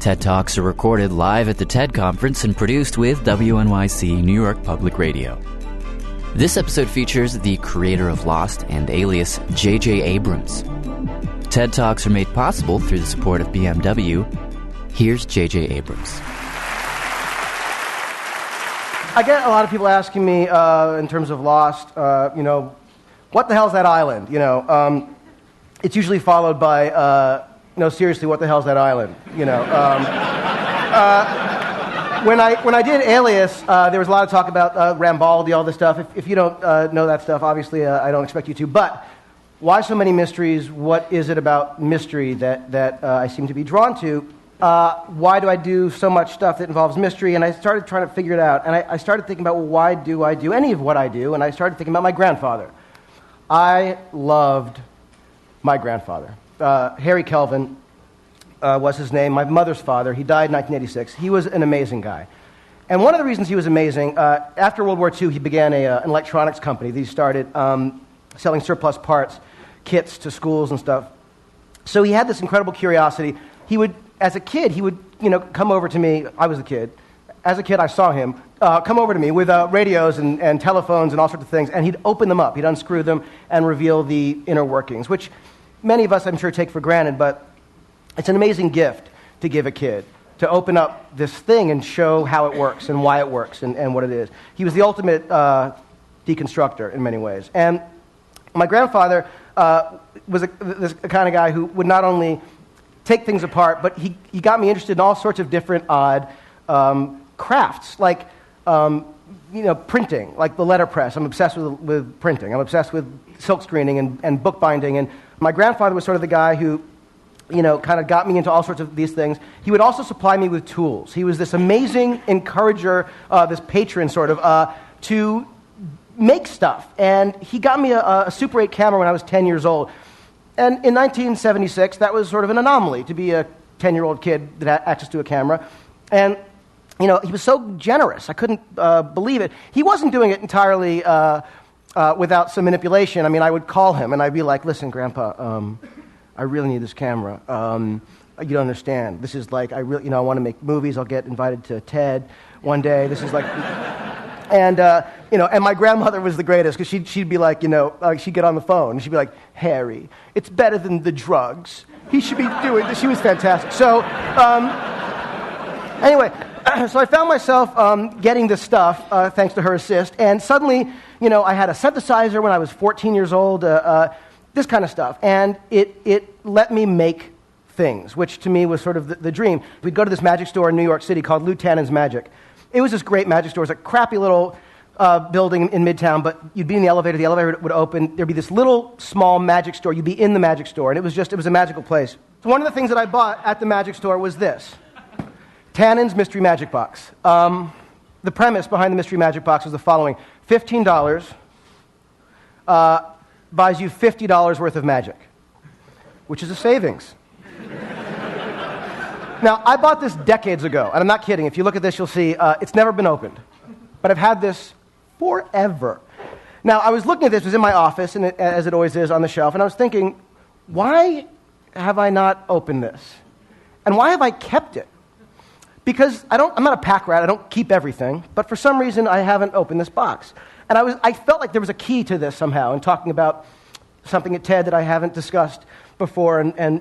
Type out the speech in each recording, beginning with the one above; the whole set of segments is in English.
TED Talks are recorded live at the TED Conference and produced with WNYC New York Public Radio. This episode features the creator of Lost and Alias, J.J. Abrams. TED Talks are made possible through the support of BMW. Here's J.J. Abrams. I get a lot of people asking me, in terms of Lost, what the hell's that island? It's usually followed by, seriously, what the hell's that island? When I did Alias, there was a lot of talk about Rambaldi, all this stuff. If you don't know that stuff, obviously I don't expect you to. But why so many mysteries? What is it about mystery that I seem to be drawn to? Why do I do so much stuff that involves mystery? And I started trying to figure it out. And I started thinking about, well, why do I do any of what I do? And I started thinking about my grandfather. I loved my grandfather. Harry Kelvin was his name, my mother's father. He died in 1986. He was an amazing guy. And one of the reasons he was amazing, after World War II, he began an electronics company. He started selling surplus parts, kits to schools and stuff. So he had this incredible curiosity. He would, as a kid, come over to me. I was a kid. As a kid, I saw him come over to me with radios and telephones and all sorts of things, and he'd open them up. He'd unscrew them and reveal the inner workings, which many of us, I'm sure, take for granted, but it's an amazing gift to give a kid, to open up this thing and show how it works and why it works and what it is. He was the ultimate deconstructor in many ways. And my grandfather was this kind of guy who would not only take things apart, but he got me interested in all sorts of different odd crafts, like printing, like the letterpress. I'm obsessed with printing. I'm obsessed with silk screening and bookbinding. And my grandfather was sort of the guy who, kind of got me into all sorts of these things. He would also supply me with tools. He was this amazing encourager, this patron sort of, to make stuff. And he got me a Super 8 camera when I was 10 years old. And in 1976, that was sort of an anomaly to be a 10-year-old kid that had access to a camera. And he was so generous. I couldn't believe it. He wasn't doing it entirely without some manipulation. I mean, I would call him and I'd be like, "Listen, Grandpa, I really need this camera. You don't understand. This is like, I want to make movies. I'll get invited to TED one day. This is like..." And, and my grandmother was the greatest because she'd be like, she'd get on the phone and she'd be like, "Harry, it's better than the drugs. He should be doing this." She was fantastic. So, anyway, so I found myself getting this stuff thanks to her assist, and suddenly, I had a synthesizer when I was 14 years old, this kind of stuff, and it let me make things, which to me was sort of the dream. We'd go to this magic store in New York City called Lou Tannen's Magic. It was this great magic store. It was a crappy little building in Midtown, but you'd be in the elevator would open, there'd be this little small magic store, you'd be in the magic store, and it was a magical place. So one of the things that I bought at the magic store was this. Tannen's Mystery Magic Box. The premise behind the Mystery Magic Box was the following. $15 buys you $50 worth of magic, which is a savings. Now, I bought this decades ago, and I'm not kidding. If you look at this, you'll see it's never been opened. But I've had this forever. Now, I was looking at this. It was in my office, and as it always is, on the shelf, and I was thinking, why have I not opened this? And why have I kept it? Because I'm not a pack rat. I don't keep everything. But for some reason, I haven't opened this box. And I felt like there was a key to this somehow, in talking about something at TED that I haven't discussed before and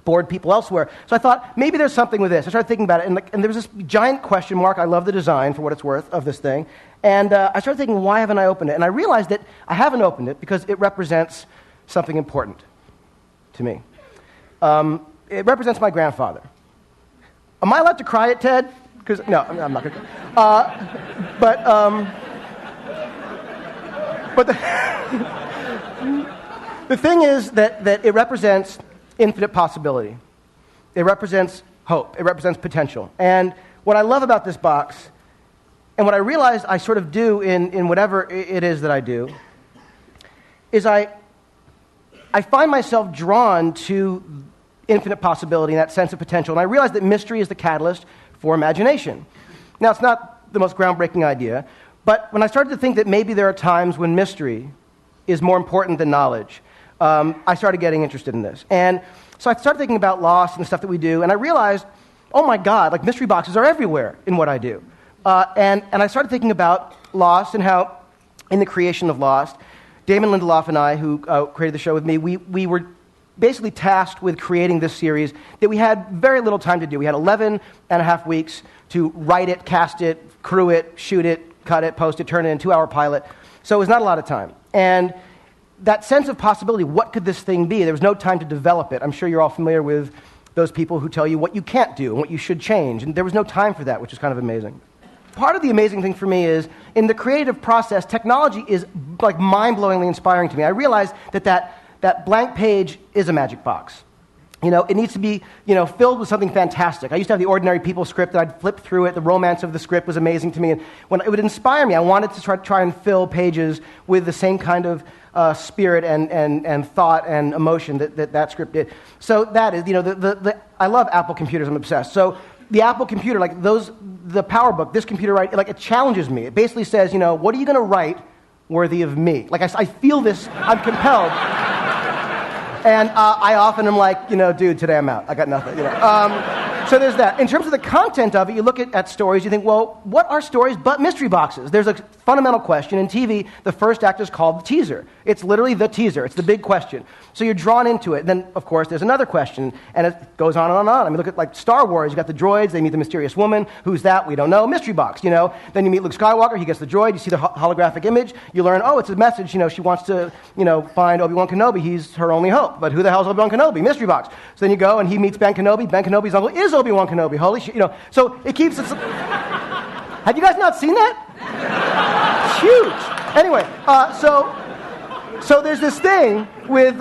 bored people elsewhere. So I thought, maybe there's something with this. I started thinking about it, and there was this giant question mark. I love the design, for what it's worth, of this thing. And I started thinking, why haven't I opened it? And I realized that I haven't opened it because it represents something important to me. It represents my grandfather. Am I allowed to cry at TED? Because no, I'm not going to. But the thing is that it represents infinite possibility. It represents hope. It represents potential. And what I love about this box, and what I realized I sort of do in whatever it is that I do, is I find myself drawn to infinite possibility and that sense of potential. And I realized that mystery is the catalyst for imagination. Now, it's not the most groundbreaking idea, but when I started to think that maybe there are times when mystery is more important than knowledge, I started getting interested in this. And so I started thinking about Lost and the stuff that we do, and I realized oh my God, like mystery boxes are everywhere in what I do. And I started thinking about Lost and how in the creation of Lost, Damon Lindelof and I, who created the show with me, we were basically tasked with creating this series that we had very little time to do. We had 11 and a half weeks to write it, cast it, crew it, shoot it, cut it, post it, turn it in, 2-hour pilot. So it was not a lot of time. And that sense of possibility, what could this thing be? There was no time to develop it. I'm sure you're all familiar with those people who tell you what you can't do and what you should change. And there was no time for that, which is kind of amazing. Part of the amazing thing for me is, in the creative process, technology is like mind-blowingly inspiring to me. I realized that blank page is a magic box. It needs to be, filled with something fantastic. I used to have the Ordinary People script, and I'd flip through it. The romance of the script was amazing to me. And when it would inspire me, I wanted to try and fill pages with the same kind of spirit and thought and emotion that script did. So that is, I love Apple computers. I'm obsessed. So the Apple computer, the PowerBook, this computer, right, it challenges me. It basically says, what are you going to write worthy of me? I feel this, I'm compelled. And I often am like, dude, today I'm out. I got nothing. So there's that. In terms of the content of it, you look at stories, you think, well, what are stories but mystery boxes? There's a fundamental question. In TV, the first act is called the teaser. It's literally the teaser. It's the big question. So you're drawn into it. Then, of course, there's another question, and it goes on and on and on. I mean, look at Star Wars. You got the droids. They meet the mysterious woman. Who's that? We don't know. Mystery box, Then you meet Luke Skywalker. He gets the droid. You see the holographic image. You learn, oh, it's a message. She wants to, find Obi-Wan Kenobi. He's her only hope. But who the hell is Obi-Wan Kenobi? Mystery box. So then you go, and he meets Ben Kenobi. Ben Kenobi's uncle is Obi-Wan Kenobi. Holy shit, So it keeps it. Have you guys not seen that? It's huge. Anyway, so there's this thing with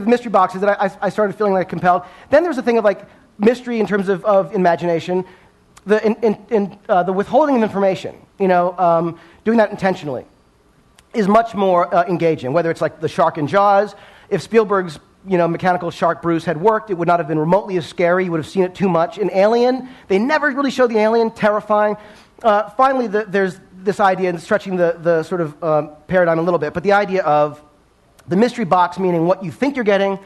mystery boxes that I started feeling compelled. Then there's a thing of mystery in terms of imagination, the withholding of information. Doing that intentionally is much more engaging. Whether it's like the shark in Jaws, if Spielberg's mechanical shark Bruce had worked, it would not have been remotely as scary. You would have seen it too much. In Alien, they never really showed the alien, terrifying. Finally, there's this idea, and stretching the sort of paradigm a little bit, but the idea of the mystery box, meaning what you think you're getting,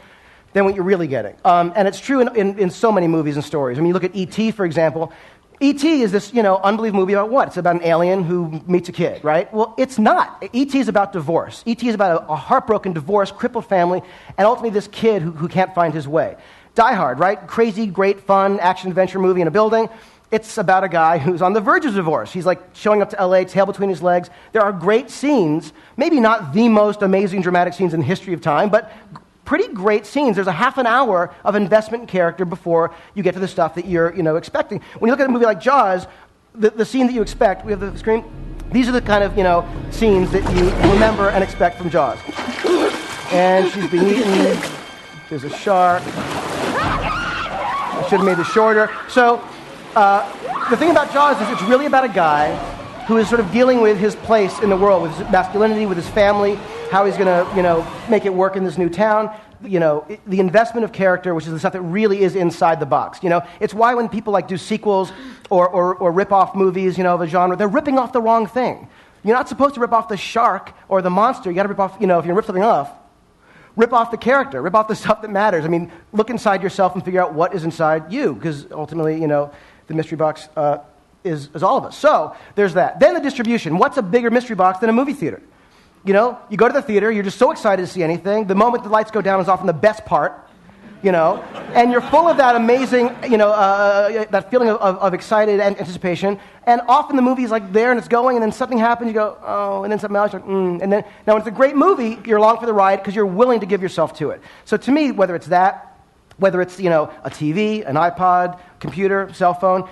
than what you're really getting. And it's true in so many movies and stories. I mean, you look at E.T., for example. E.T. is this, unbelievable movie about what? It's about an alien who meets a kid, right? Well, it's not. E.T. is about divorce. E.T. is about a heartbroken, divorced, crippled family, and ultimately this kid who can't find his way. Die Hard, right? Crazy, great, fun, action-adventure movie in a building. It's about a guy who's on the verge of divorce. He's showing up to L.A., tail between his legs. There are great scenes, maybe not the most amazing dramatic scenes in the history of time, but pretty great scenes. There's a half an hour of investment in character before you get to the stuff that you're, expecting. When you look at a movie like Jaws, the scene that you expect, we have the screen, these are the kind of, scenes that you remember and expect from Jaws. And she's being eaten. There's a shark. I should have made this shorter. So, the thing about Jaws is it's really about a guy who is sort of dealing with his place in the world, with his masculinity, with his family, how he's going to, make it work in this new town. The investment of character, which is the stuff that really is inside the box. It's why when people do sequels or rip off movies, of a genre, they're ripping off the wrong thing. You're not supposed to rip off the shark or the monster. You got to rip off, if you're going to rip something off, rip off the character, rip off the stuff that matters. I mean, look inside yourself and figure out what is inside you, because ultimately, the mystery box is all of us. So there's that. Then the distribution. What's a bigger mystery box than a movie theater? You go to the theater, you're just so excited to see anything. The moment the lights go down is often the best part, and you're full of that amazing, that feeling of excited anticipation. And often the movie's there and it's going, and then something happens, you go, oh, and then something else, and then, now when it's a great movie, you're along for the ride because you're willing to give yourself to it. So to me, whether it's that, whether it's, a TV, an iPod, computer, cell phone,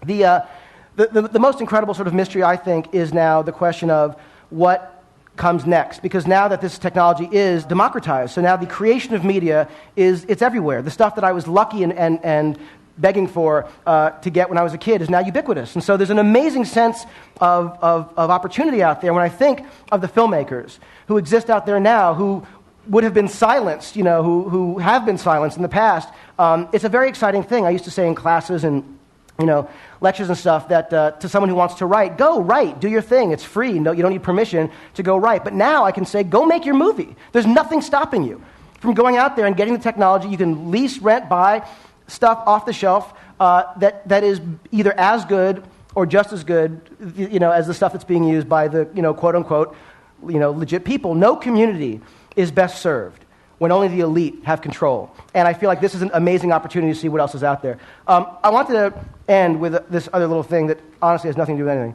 the most incredible sort of mystery, I think, is now the question of what comes next, because now that this technology is democratized, so now the creation of media it's everywhere. The stuff that I was lucky and begging for to get when I was a kid is now ubiquitous, and so there's an amazing sense of opportunity out there. When I think of the filmmakers who exist out there now, who would have been silenced, who have been silenced in the past, it's a very exciting thing. I used to say in classes and lectures and stuff that to someone who wants to write, go write, do your thing. It's free. No, you don't need permission to go write. But now I can say, go make your movie. There's nothing stopping you from going out there and getting the technology. You can lease, rent, buy stuff off the shelf that is either as good or just as good, as the stuff that's being used by the, quote unquote, legit people. No community is best served when only the elite have control. And I feel like this is an amazing opportunity to see what else is out there. I wanted to end with this other little thing that honestly has nothing to do with anything,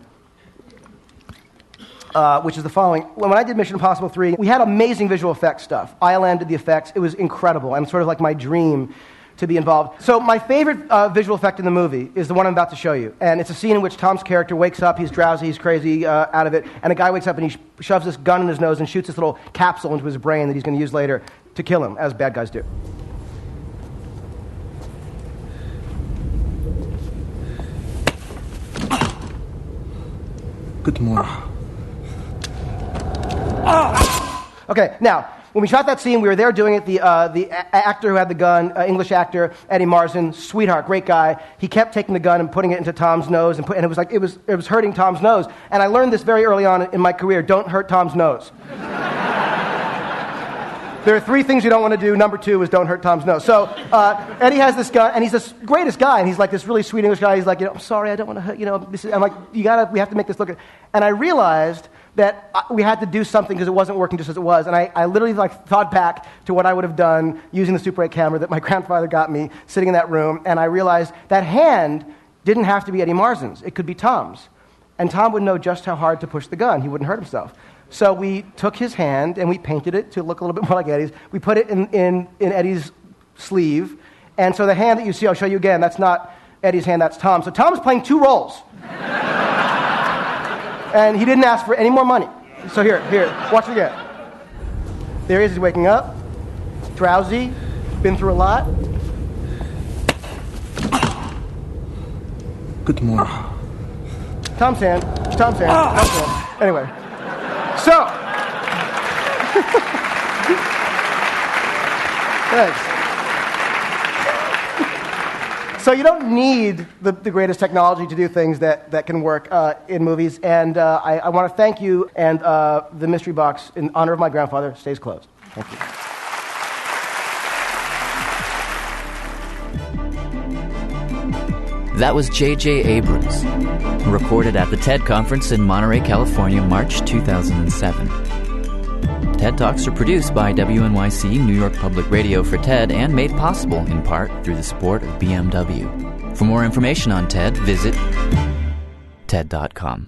which is the following. When I did Mission Impossible 3, we had amazing visual effects stuff. ILM did the effects. It was incredible. And sort of like my dream to be involved. So my favorite visual effect in the movie is the one I'm about to show you. And it's a scene in which Tom's character wakes up, he's drowsy, he's crazy, out of it, and a guy wakes up and he shoves this gun in his nose and shoots this little capsule into his brain that he's going to use later to kill him, as bad guys do. Good morning. Okay, now, when we shot that scene, we were there doing it. The actor who had the gun, English actor, Eddie Marsan, sweetheart, great guy. He kept taking the gun and putting it into Tom's nose, and it was like it was hurting Tom's nose. And I learned this very early on in my career: don't hurt Tom's nose. There are 3 things you don't want to do. Number 2 is don't hurt Tom's nose. So Eddie has this gun, and he's the greatest guy, and he's like this really sweet English guy. He's like, I'm sorry, I don't want to hurt. I'm like, we have to make this look. And I realized that we had to do something because it wasn't working just as it was. And I literally thought back to what I would have done using the Super 8 camera that my grandfather got me sitting in that room. And I realized that hand didn't have to be Eddie Marsan's. It could be Tom's. And Tom would know just how hard to push the gun. He wouldn't hurt himself. So we took his hand and we painted it to look a little bit more like Eddie's. We put it in Eddie's sleeve. And so the hand that you see, I'll show you again, that's not Eddie's hand, that's Tom. So Tom is playing 2 roles. And he didn't ask for any more money. So here, watch it again. There he is, he's waking up, drowsy, been through a lot. Good morning. Tom's hand. Anyway. So. Thanks. So you don't need the greatest technology to do things that can work in movies. And I want to thank you. And the mystery box, in honor of my grandfather, stays closed. Thank you. That was J.J. Abrams, recorded at the TED Conference in Monterey, California, March 2007. TED Talks are produced by WNYC New York Public Radio for TED and made possible in part through the support of BMW. For more information on TED, visit TED.com.